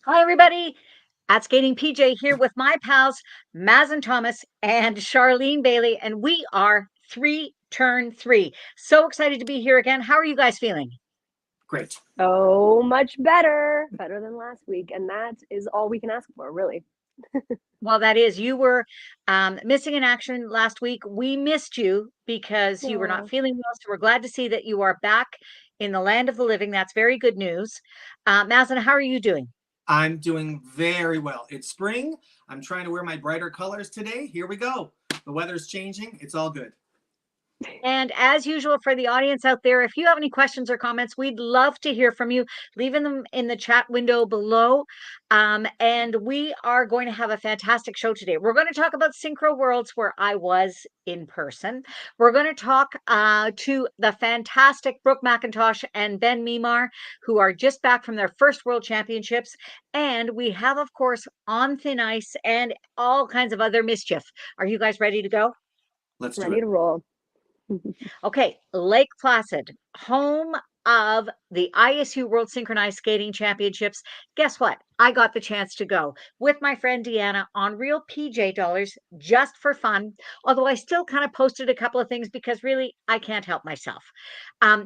Hi, everybody. At Skating PJ here with my pals, Mazin Thomas and Charlene Bailey, and we are three turn three. So excited to be here again. How are you guys feeling? Great. Oh, much better. Better than last week. And that is all we can ask for, really. Well, that is, you were missing in action last week. We missed you because you were not Oh, feeling well. So we're glad to see that you are back in the land of the living. That's very good news. Mazin, how are you doing? I'm doing very well. It's spring. I'm trying to wear my brighter colors today. Here we go. The weather's changing. It's all good. And as usual, for the audience out there, if you have any questions or comments, we'd love to hear from you. Leave them in the chat window below. And we are going to have a fantastic show today. We're going to talk about Synchro Worlds, where I was in person. We're going to talk to the fantastic Brooke McIntosh and Ben Mimar, who are just back from their first World Championships. And we have, of course, on thin ice and all kinds of other mischief. Are you guys ready to go? Let's do ready it. to roll. Okay, Lake Placid, home of the ISU World Synchronized Skating Championships. Guess what? I got the chance to go with my friend Deanna on real PJ dollars just for fun. Although I still kind of posted a couple of things because really I can't help myself.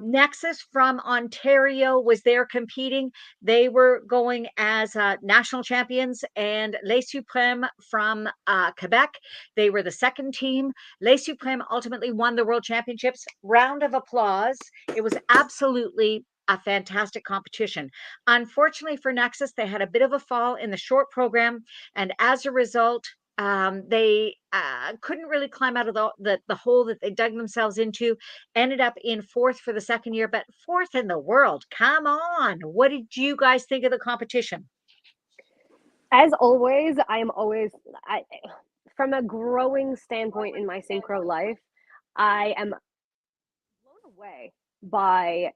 Nexus from Ontario was there competing. They were going as national champions, and Les Supremes from Quebec. They were the second team. Les Supremes ultimately won the World Championships. Round of applause. It was absolutely a fantastic competition. Unfortunately for Nexus, they had a bit of a fall in the short program, and as a result, they couldn't really climb out of the hole that they dug themselves into. Ended up in fourth for the second year, but fourth in the world. Come on. What did you guys think of the competition? As always, from a growing standpoint in my synchro life, I am blown away by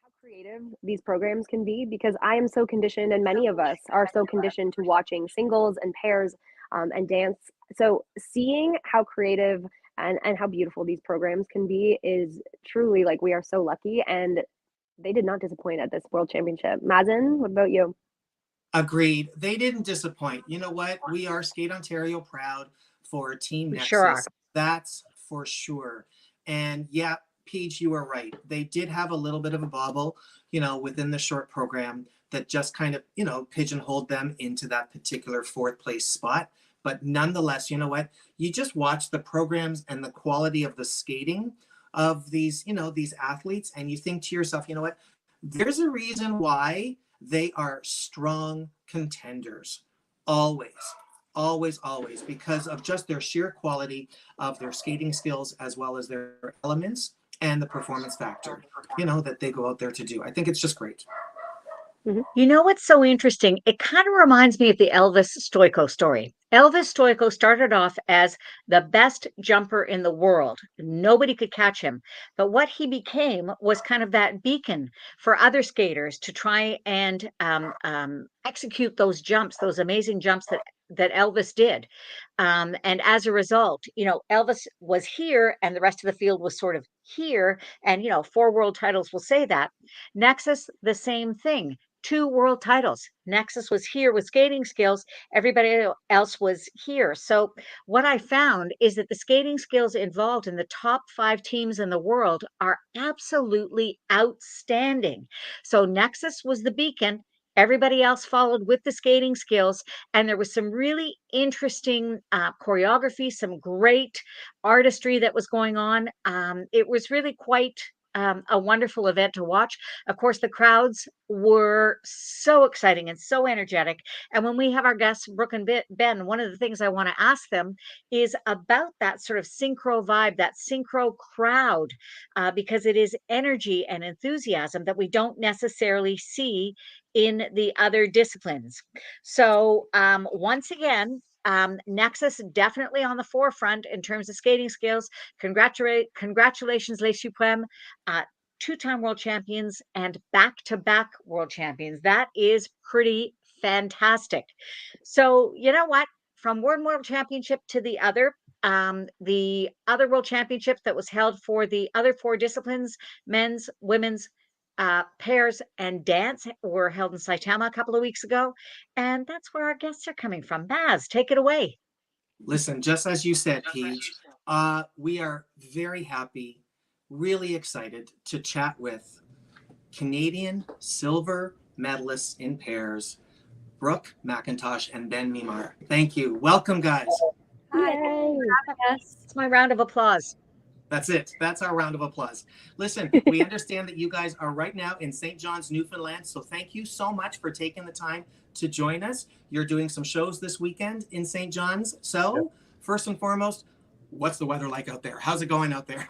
how creative these programs can be because I am so conditioned, and many of us are so conditioned to watching singles and pairs and dance. So seeing how creative and how beautiful these programs can be is truly like we are so lucky. And they did not disappoint at this World Championship. Mazin, what about you? Agreed. They didn't disappoint. You know what? We are Skate Ontario proud for Team We sure are. Nexus. That's for sure. And yeah, Peach, you are right. They did have a little bit of a bobble, within the short program that just kind of, pigeonholed them into that particular fourth place spot. But nonetheless, you know what? You just watch the programs and the quality of the skating of these, these athletes, and you think to yourself, you know what? There's a reason why they are strong contenders. Always, always, always, because of just their sheer quality of their skating skills as well as their elements and the performance factor, that they go out there to do. I think it's just great. Mhm. You know what's so interesting? It kind of reminds me of the Elvis Stoico story. Elvis Stoico started off as the best jumper in the world. Nobody could catch him. But what he became was kind of that beacon for other skaters to try and execute those jumps, those amazing jumps that Elvis did. And as a result, Elvis was here and the rest of the field was sort of here. And, four world titles will say that. Nexus, the same thing, two world titles. Nexus was here with skating skills. Everybody else was here. So what I found is that the skating skills involved in the top five teams in the world are absolutely outstanding. So Nexus was the beacon. Everybody else followed with the skating skills, and there was some really interesting choreography, some great artistry that was going on. It was really quite a wonderful event to watch. Of course, the crowds were so exciting and so energetic. And when we have our guests, Brooke and Ben, one of the things I want to ask them is about that sort of synchro vibe, that synchro crowd, because it is energy and enthusiasm that we don't necessarily see in the other disciplines. So, once again, Nexus definitely on the forefront in terms of skating skills. Congratulations, Les Supreme, uh, two-time world champions and back-to-back world champions. That is pretty fantastic. So you know what? From one world championship to the other world championship that was held for the other four disciplines, men's, women's, Pairs and Dance were held in Saitama a couple of weeks ago, and that's where our guests are coming from. Maz, take it away. Listen, just as you said, Paige, we are very happy, really excited to chat with Canadian silver medalists in pairs, Brooke McIntosh and Ben Mimar. Thank you. Welcome, guys. Hi. It's my round of applause. That's it. That's our round of applause. Listen, we understand that you guys are right now in St. John's, Newfoundland. So thank you so much for taking the time to join us. You're doing some shows this weekend in St. John's. So first and foremost, what's the weather like out there? How's it going out there?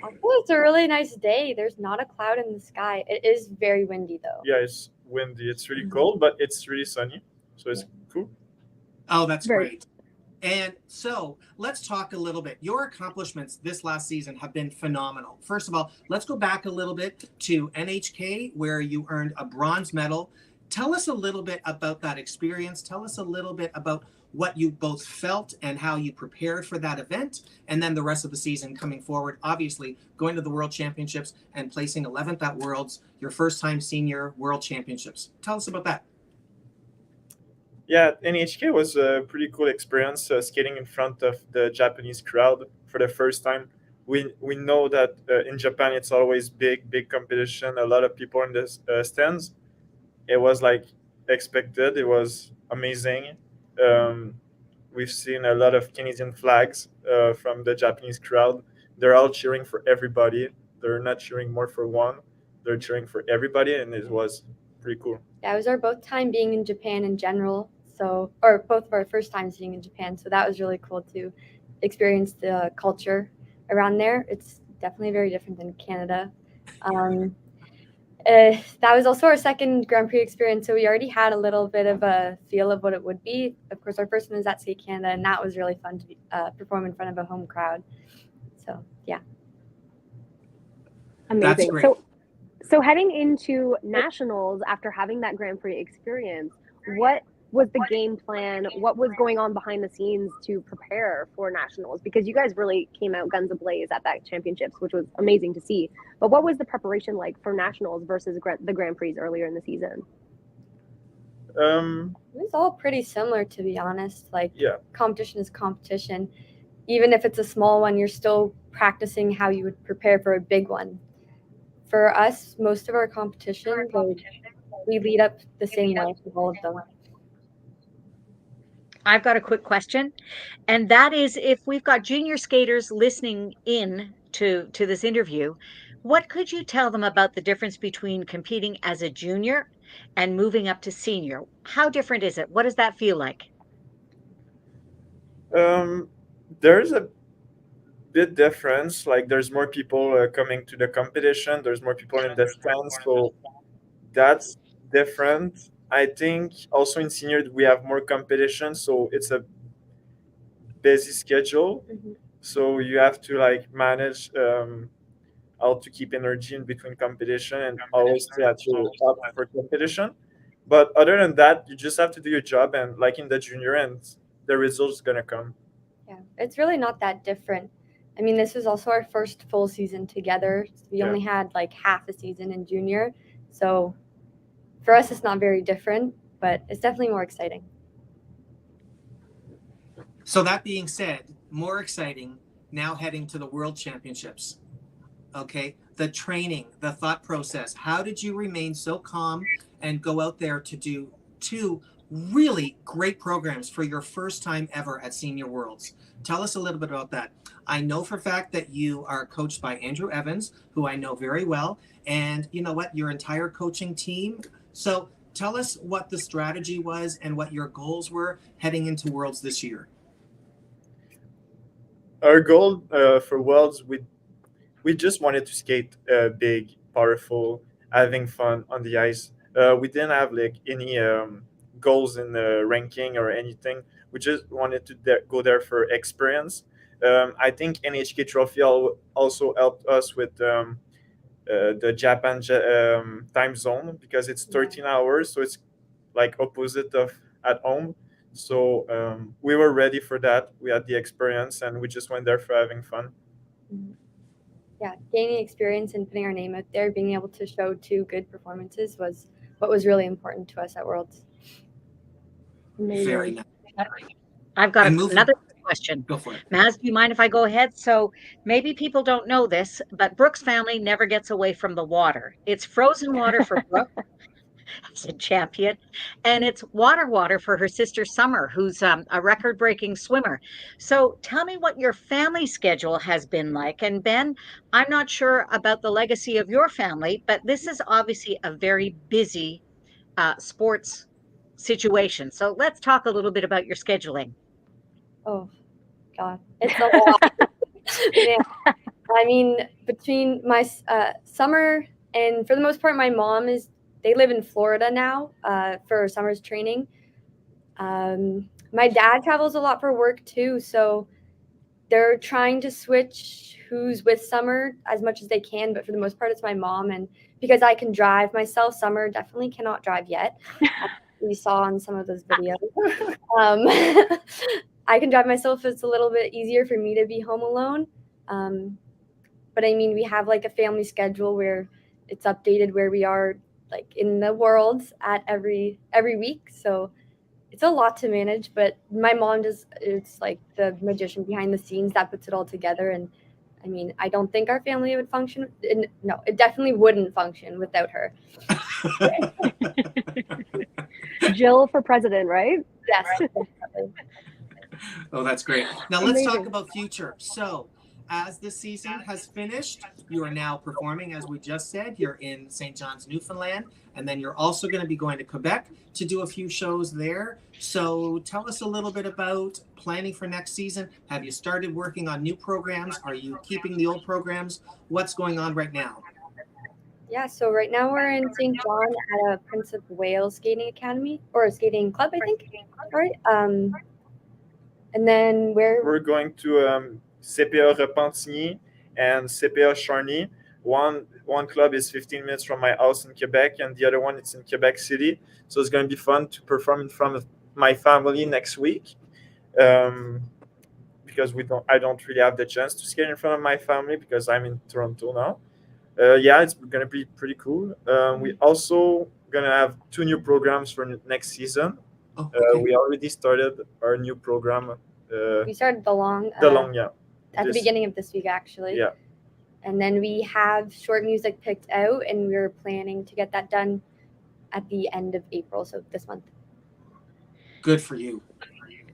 Oh, it's a really nice day. There's not a cloud in the sky. It is very windy though. Yeah, it's windy. It's really cold, but it's really sunny. So it's cool. Oh, that's Very- great. And so let's talk a little bit. Your accomplishments this last season have been phenomenal. First of all, let's go back a little bit to NHK, where you earned a bronze medal. Tell us a little bit about that experience. Tell us a little bit about what you both felt and how you prepared for that event, and then the rest of the season coming forward. Obviously, going to the World Championships and placing 11th at Worlds, your first time senior World Championships. Tell us about that. Yeah, NHK was a pretty cool experience, skating in front of the Japanese crowd for the first time. We know that in Japan it's always big competition, a lot of people in the stands. It was like expected. It was amazing. We've seen a lot of Canadian flags from the Japanese crowd. They're all cheering for everybody. They're not cheering more for one. They're cheering for everybody, and it was pretty cool. Yeah, it was our both time being in Japan in general. So, or both of our first times being in Japan. So that was really cool to experience the culture around there. It's definitely very different than Canada. That was also our second Grand Prix experience, so we already had a little bit of a feel of what it would be. Of course, our first one was at Skate Canada, and that was really fun to perform in front of a home crowd. So, yeah. Amazing. great. So heading into nationals after having that Grand Prix experience, what was the game plan? What was going on behind the scenes to prepare for nationals? Because you guys really came out guns ablaze at that championships, which was amazing to see. But what was the preparation like for nationals versus the Grand Prix earlier in the season? It was all pretty similar, to be honest. Like, Yeah. competition is competition. Even if it's a small one, you're still practicing how you would prepare for a big one. For us, most of our competition, we lead up the same way with all of them. I've got a quick question, and that is, if we've got junior skaters listening in to this interview, what could you tell them about the difference between competing as a junior and moving up to senior? How different is it? What does that feel like? There's a bit difference. Like there's more people coming to the competition. There's more people in the stands, so that's different. I think also in senior we have more competition, so it's a busy schedule. Mhm. So you have to like manage how to keep energy in between competition and always stay at your top for competition. But other than that, you just have to do your job and like in the junior and the results gonna come. Yeah, it's really not that different. I mean, this was also our first full season together. We Yeah. only had like half a season in junior. So for us, it's not very different, but it's definitely more exciting. So that being said, more exciting now heading to the World Championships. Okay, the training, the thought process. How did you remain so calm and go out there to do two really great programs for your first time ever at Senior Worlds? Tell us a little bit about that. I know for a fact that you are coached by Andrew Evans, who I know very well, and you know what, your entire coaching team. So tell us what the strategy was and what your goals were heading into Worlds this year. Our goal for Worlds, we just wanted to skate big, powerful, having fun on the ice. We didn't have like any goals in the ranking or anything. We just wanted to go there for experience. I think NHK Trophy also helped us with the Japan time zone because it's 13 hours, so it's like opposite of at home. So we were ready for that. We had the experience, and we just went there for having fun. gaining experience and putting our name out there, being able to show 2 good performances was what was really important to us at Worlds. Amazing. Very nice. I've got And moving- another question. Go for it. Maz, do you mind if I go ahead? So maybe people don't know this, but Brooke's family never gets away from the water. It's frozen water for Brooke as a champion, and it's water for her sister Summer, who's a record-breaking swimmer. So tell me what your family schedule has been like. And Ben, I'm not sure about the legacy of your family, but this is obviously a very busy sports situation. So let's talk a little bit about your scheduling. Oh, God. It's a lot. Yeah. I mean, between my summer and for the most part, my mom they live in Florida now for summer's training. My dad travels a lot for work too. So they're trying to switch who's with Summer as much as they can. But for the most part, it's my mom. And because I can drive myself, Summer definitely cannot drive yet. We saw on some of those videos. I can drive myself. It's a little bit easier for me to be home alone. But I mean, we have like a family schedule where it's updated where we are like in the worlds at every week. So it's a lot to manage, but my mom it's like the magician behind the scenes that puts it all together. And I mean, I don't think our family would function. No, it definitely wouldn't function without her. Jill for president, right? Yes. Definitely. Oh, that's great. Now let's talk Amazing. about future. So, as the season has finished, you are now performing, as we just said. You're in St. John's, Newfoundland, and then you're also going to be going to Quebec to do a few shows there. So, tell us a little bit about planning for next season. Have you started working on new programs? Are you keeping the old programs? What's going on right now? Yeah, so right now we're in St. John at a Prince of Wales skating academy or a skating club, I think. Right. And then We're going to CPA Repentigny and CPA Charny. One club is 15 minutes from my house in Quebec, and the other one is in Quebec City. So it's going to be fun to perform in front of my family next week, because I don't really have the chance to skate in front of my family because I'm in Toronto now. Yeah, it's going to be pretty cool. We also going to have 2 new programs for next season. Oh, okay. We already started our new program. we started the long Yeah. at the beginning of this week, actually. Yeah. And then we have short music picked out, and we're planning to get that done at the end of April, so this month. Good for you.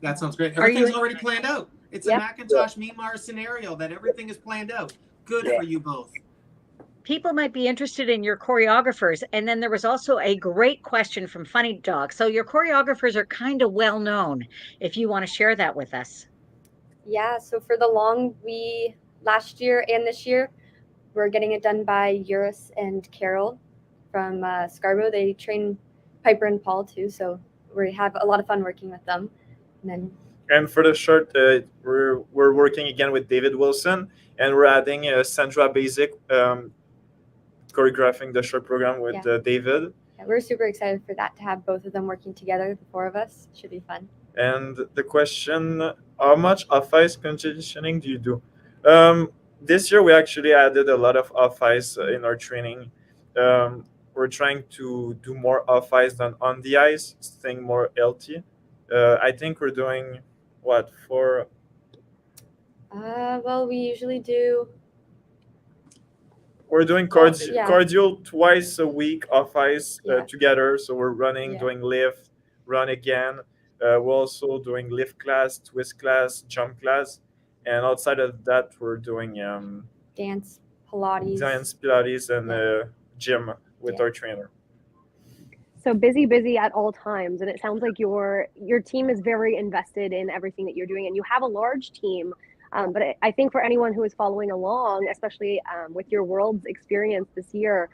That sounds great. Are you- Everything's already planned out. It's a Yep. Macintosh Myanmar scenario that everything is planned out. Good for you both. People might be interested in your choreographers. And then there was also a great question from Funny Dog. So your choreographers are kind of well known, if you want to share that with us. Yeah, so for the long, last year and this year, we're getting it done by Eurus and Carol from Scarborough. They train Piper and Paul too, so we have a lot of fun working with them. And for the short, we're working again with David Wilson, and we're adding Sandra Basic, choreographing the short program with David. Yeah, we're super excited for that, to have both of them working together, the 4 of us. Should be fun. And the question, how much off-ice conditioning do you do? This year, we actually added a lot of off-ice in our training. We're trying to do more off-ice than on the ice, staying more healthy. I think we're doing, what, for... Well, we usually do... We're doing cardio twice a week off-ice together. So we're running, doing lift, run again. We're also doing lift class, twist class, jump class. And outside of that, we're doing dance, Pilates, and gym with our trainer. So busy at all times, and it sounds like your team is very invested in everything that you're doing, and you have a large team. But I think for anyone who is following along, especially with your Worlds experience this year,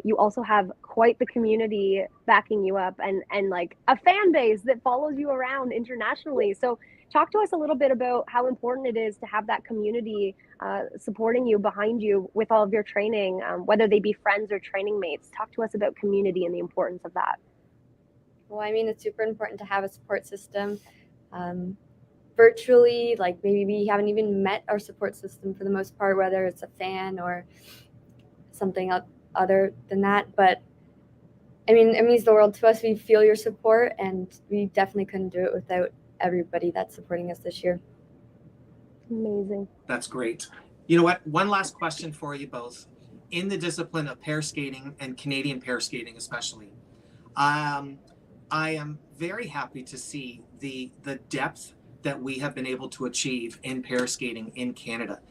you also have quite the community backing you up, and like a fan base that follows you around internationally. So talk to us a little bit about how important it is to have that community supporting you, behind you with all of your training, whether they be friends or training mates. Talk to us about community and the importance of that. Well, I mean, it's super important to have a support system. virtually, like maybe we haven't even met our support system for the most part, whether it's a fan or something other than that. But I mean, it means the world to us. We feel your support, and we definitely couldn't do it without everybody that's supporting us this year. Amazing. That's great. You know what? One last question for you both. In the discipline of pair skating and Canadian pair skating, especially, I am very happy to see the depth that we have been able to achieve in pair skating in Canada.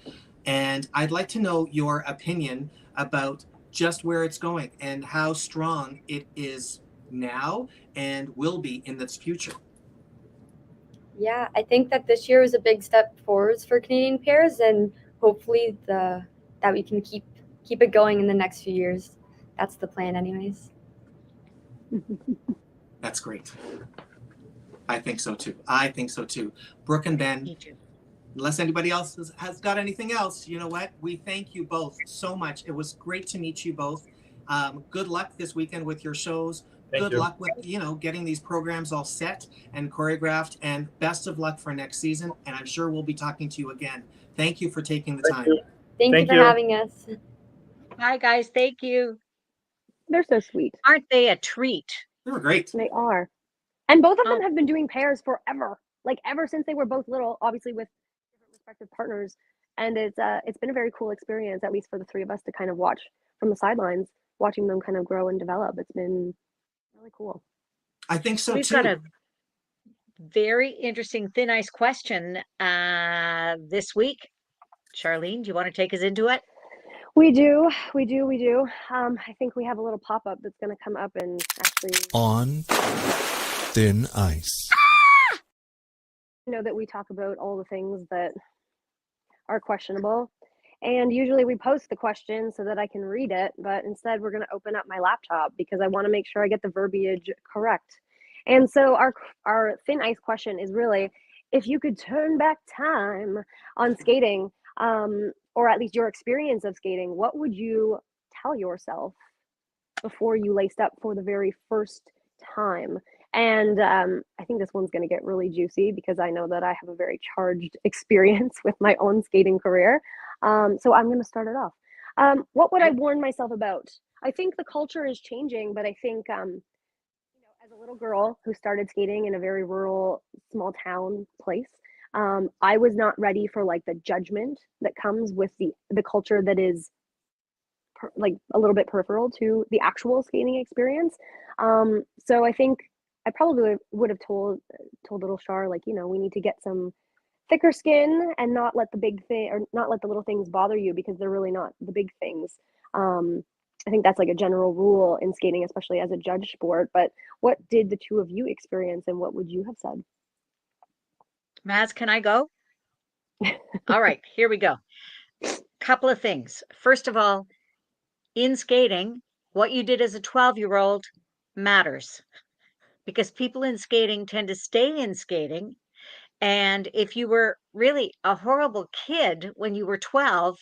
And I'd like to know your opinion about just where it's going and how strong it is now and will be in its future. Yeah, I think that this year was a big step forwards for Canadian pairs, and hopefully that we can keep it going in the next few years. That's the plan, anyways. That's great. I think so too. Brooke and Ben, Me too. unless anybody else has got anything else, you know what? We thank you both so much. It was great to meet you both. Good luck this weekend with your shows. Good luck with, getting these programs all set and choreographed, and best of luck for next season. And I'm sure we'll be talking to you again. Thank you for taking the time. Thank you for having us. Bye, guys. Thank you. They're so sweet. Aren't they a treat? They were great. They are. And both of them have been doing pairs forever. Like ever since they were both little, obviously with different respective partners. And it's been a very cool experience, at least for the three of us, to kind of watch from the sidelines, watching them kind of grow and develop. It's been really cool. I think so We've too. got a very interesting thin ice question this week. Charlene, do you want to take us into it? We do. I think we have a little pop-up that's going to come up and actually On thin ice. That we talk about all the things that are questionable, and usually we post the question so that I can read it, but instead we're going to open up my laptop because I want to make sure I get the verbiage correct. And so our thin ice question is really, if you could turn back time on skating, or at least your experience of skating, what would you tell yourself before you laced up for the very first time? And I think this one's going to get really juicy because I know that I have a very charged experience with my own skating career. So I'm going to start it off. What would I warn myself about? I think the culture is changing, but I think, as a little girl who started skating in a very rural, small town place, I was not ready for like the judgment that comes with the culture that is like a little bit peripheral to the actual skating experience. So I think I probably would have told little Char, like, we need to get some thicker skin and not let the little things bother you, because they're really not the big things. I think that's like a general rule in skating, especially as a judge sport. But what did the two of you experience, and what would you have said? Maz, can I go? All right, here we go. Couple of things. First of all, in skating, what you did as a 12-year-old matters, because people in skating tend to stay in skating. And if you were really a horrible kid when you were 12,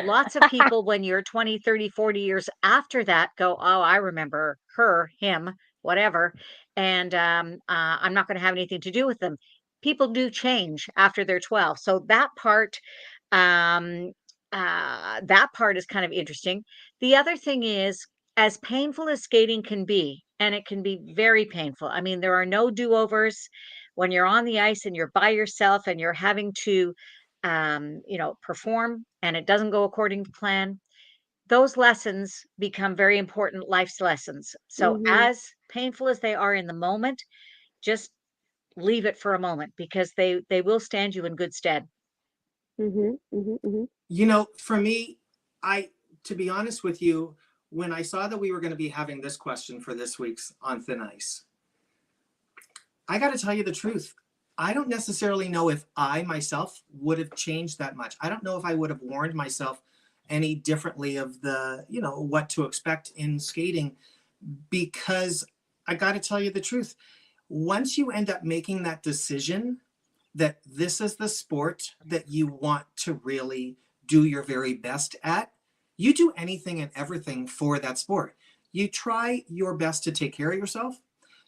lots of people when you're 20, 30, 40 years after that go, oh, I remember her, him, whatever. And I'm not going to have anything to do with them. People do change after they're 12. So that part is kind of interesting. The other thing is, as painful as skating can be, and it can be very painful. I mean, there are no do-overs when you're on the ice and you're by yourself and you're having to, perform and it doesn't go according to plan. Those lessons become very important life's lessons. So as painful as they are in the moment, just leave it for a moment, because they will stand you in good stead. For me, to be honest with you, when I saw that we were going to be having this question for this week's On Thin Ice, I got to tell you the truth. I don't necessarily know if I myself would have changed that much. I don't know if I would have warned myself any differently of what to expect in skating, because I got to tell you the truth. Once you end up making that decision that this is the sport that you want to really do your very best at, you do anything and everything for that sport. You try your best to take care of yourself.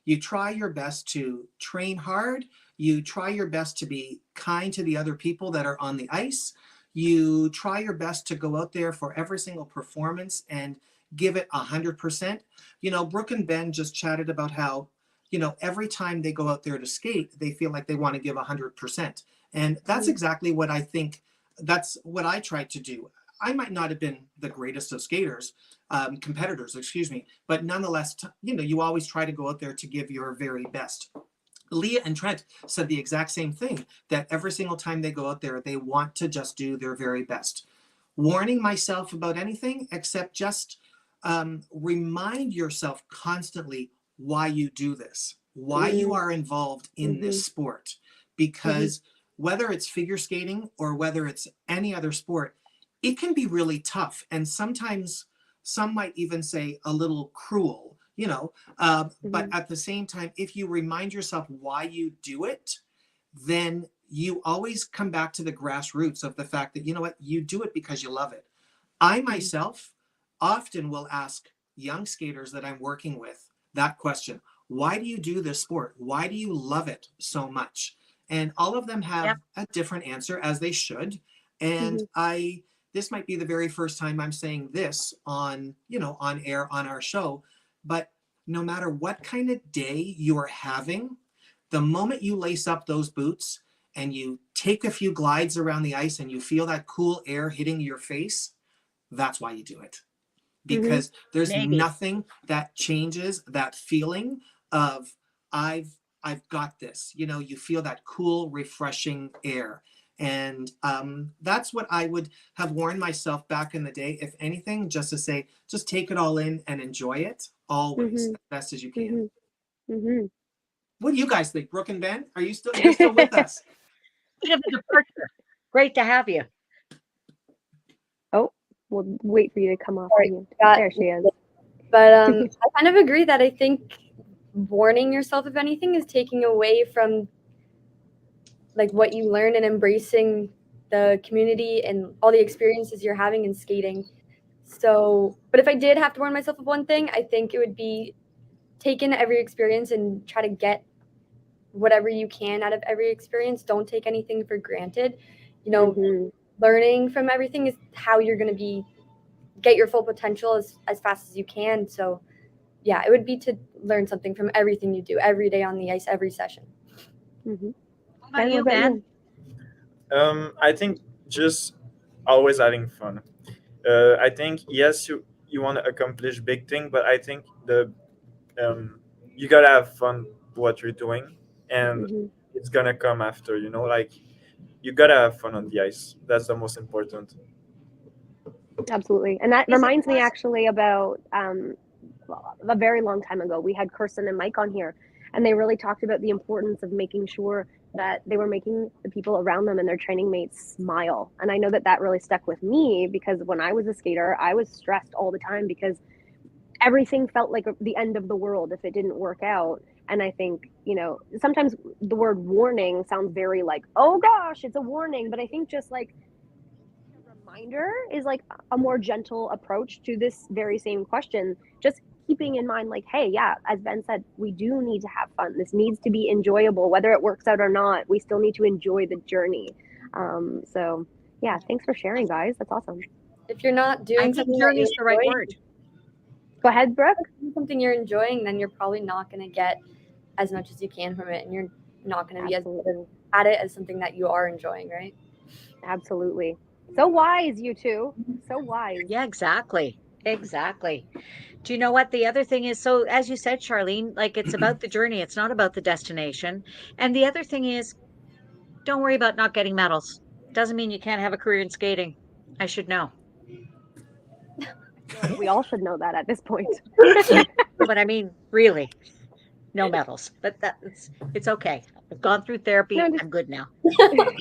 You try your best to train hard. You try your best to be kind to the other people that are on the ice. You try your best to go out there for every single performance and give it 100%. Brooke and Ben just chatted about how, every time they go out there to skate, they feel like they want to give 100%. And that's exactly what I think, that's what I tried to do. I might not have been the greatest of skaters, competitors, excuse me, but nonetheless, you always try to go out there to give your very best. Leah and Trent said the exact same thing, that every single time they go out there, they want to just do their very best. Warning myself about anything except just remind yourself constantly why you do this, why you are involved in this sport. Because whether it's figure skating or whether it's any other sport, it can be really tough. And sometimes some might even say a little cruel. But at the same time, if you remind yourself why you do it, then you always come back to the grassroots of the fact that, you do it because you love it. I myself often will ask young skaters that I'm working with that question: why do you do this sport? Why do you love it so much? And all of them have a different answer, as they should. And this might be the very first time I'm saying this on air on our show. But no matter what kind of day you are having, the moment you lace up those boots and you take a few glides around the ice and you feel that cool air hitting your face, that's why you do it. Because there's nothing that changes that feeling of I've got this. You feel that cool, refreshing air. And that's what I would have warned myself back in the day, if anything, just to say, just take it all in and enjoy it always as best as you can. What do you guys think, Brooke and Ben? You're still with us? Bit of a departure. Great to have you. Oh, we'll wait for you to come off. There she is. But I kind of agree that I think warning yourself of anything is taking away from like what you learn and embracing the community and all the experiences you're having in skating. So, but if I did have to warn myself of one thing, I think it would be take in every experience and try to get whatever you can out of every experience. Don't take anything for granted. Learning from everything is how you're going to get your full potential as fast as you can. So yeah, it would be to learn something from everything you do every day on the ice, every session. How about you, Ben? I think just always having fun. I think, yes, you want to accomplish big thing, but I think you gotta have fun what you're doing, and it's gonna come after. Like you gotta have fun on the ice. That's the most important. Absolutely. And that reminds me actually about a very long time ago, we had Kirsten and Mike on here, and they really talked about the importance of making sure that they were making the people around them and their training mates smile. And I know that really stuck with me, because when I was a skater, I was stressed all the time because everything felt like the end of the world if it didn't work out. And I think, sometimes the word warning sounds very like, oh gosh, it's a warning. But I think just like a reminder is like a more gentle approach to this very same question. Just keeping in mind, like, hey, yeah, as Ben said, we do need to have fun. This needs to be enjoyable, whether it works out or not. We still need to enjoy the journey. So yeah, thanks for sharing, guys. That's awesome. If you're not doing something, journey is the right word. Go ahead, Brooke. Something you're enjoying, then you're probably not going to get as much as you can from it, and you're not going to be as good at it as something that you are enjoying, right? Absolutely. So wise, you two. So wise. Yeah, exactly. Do you know what the other thing is? So as you said, Charlene, like it's about the journey. It's not about the destination. And the other thing is, don't worry about not getting medals. Doesn't mean you can't have a career in skating. I should know. We all should know that at this point. But I mean, really, no medals. But it's okay. I've gone through therapy. I'm good now. But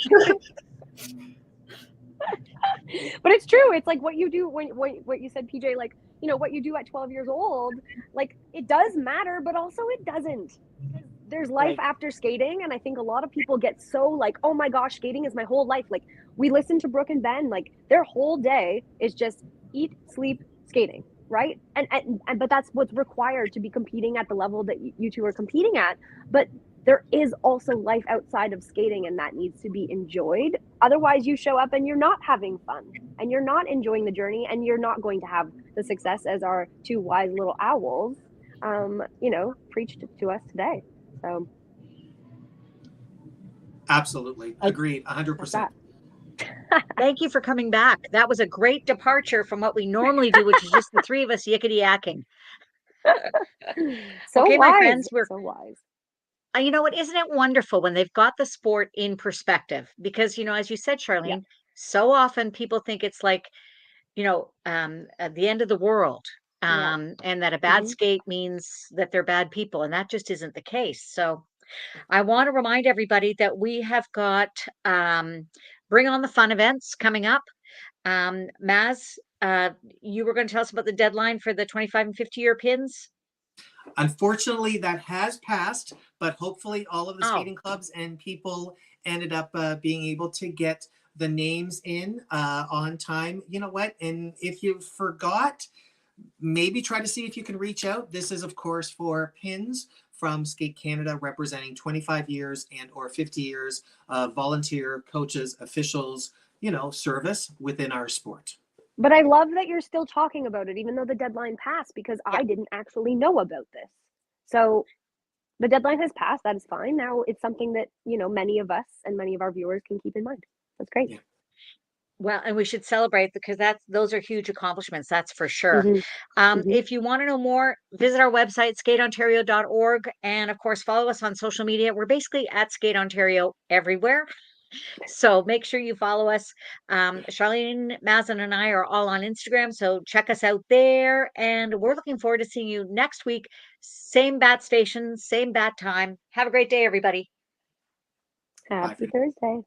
it's true. It's like what you do when what you said, PJ, like, what you do at 12 years old, like it does matter, but also it doesn't. Because there's life after skating. And I think a lot of people get so like, oh my gosh, skating is my whole life. Like we listen to Brooke and Ben, like their whole day is just eat, sleep, skating, right? And but that's what's required to be competing at the level that you two are competing at. But there is also life outside of skating, and that needs to be enjoyed. Otherwise, you show up and you're not having fun, and you're not enjoying the journey, and you're not going to have the success as our two wise little owls, preached to us today. So Absolutely. Agreed. that's 100%. that. Thank you for coming back. That was a great departure from what we normally do, which is just the three of us yickety yakking. So Okay, wise. my friends, we're so wise. you know what, isn't it wonderful when they've got the sport in perspective? Because, as you said, Yeah. Charlene, so often people think it's like, at the end of the world. Yeah. And that a bad Mhm. skate means that they're bad people. And that just isn't the case. So I want to remind everybody that we have got Bring on the Fun events coming up. Maz, you were going to tell us about the deadline for the 25 and 50-year pins. Unfortunately, that has passed, but hopefully all of the Oh. skating clubs and people ended up being able to get the names in on time. You know what? And if you forgot, maybe try to see if you can reach out. This is, of course, for pins from Skate Canada representing 25 years and or 50 years of volunteer coaches, officials, service within our sport. But I love that you're still talking about it, even though the deadline passed, because Yeah. I didn't actually know about this. So the deadline has passed. That is fine. Now it's something that, many of us and many of our viewers can keep in mind. That's great. Yeah. Well, and we should celebrate because those are huge accomplishments, that's for sure. Mhm. Mhm. If you want to know more, visit our website, skateontario.org. And of course, follow us on social media. We're basically at Skate Ontario everywhere. So make sure you follow us. Charlene, Mazin, and I are all on Instagram. So check us out there. And we're looking forward to seeing you next week. Same bat station, same bat time. Have a great day, everybody. Happy Bye. Thursday.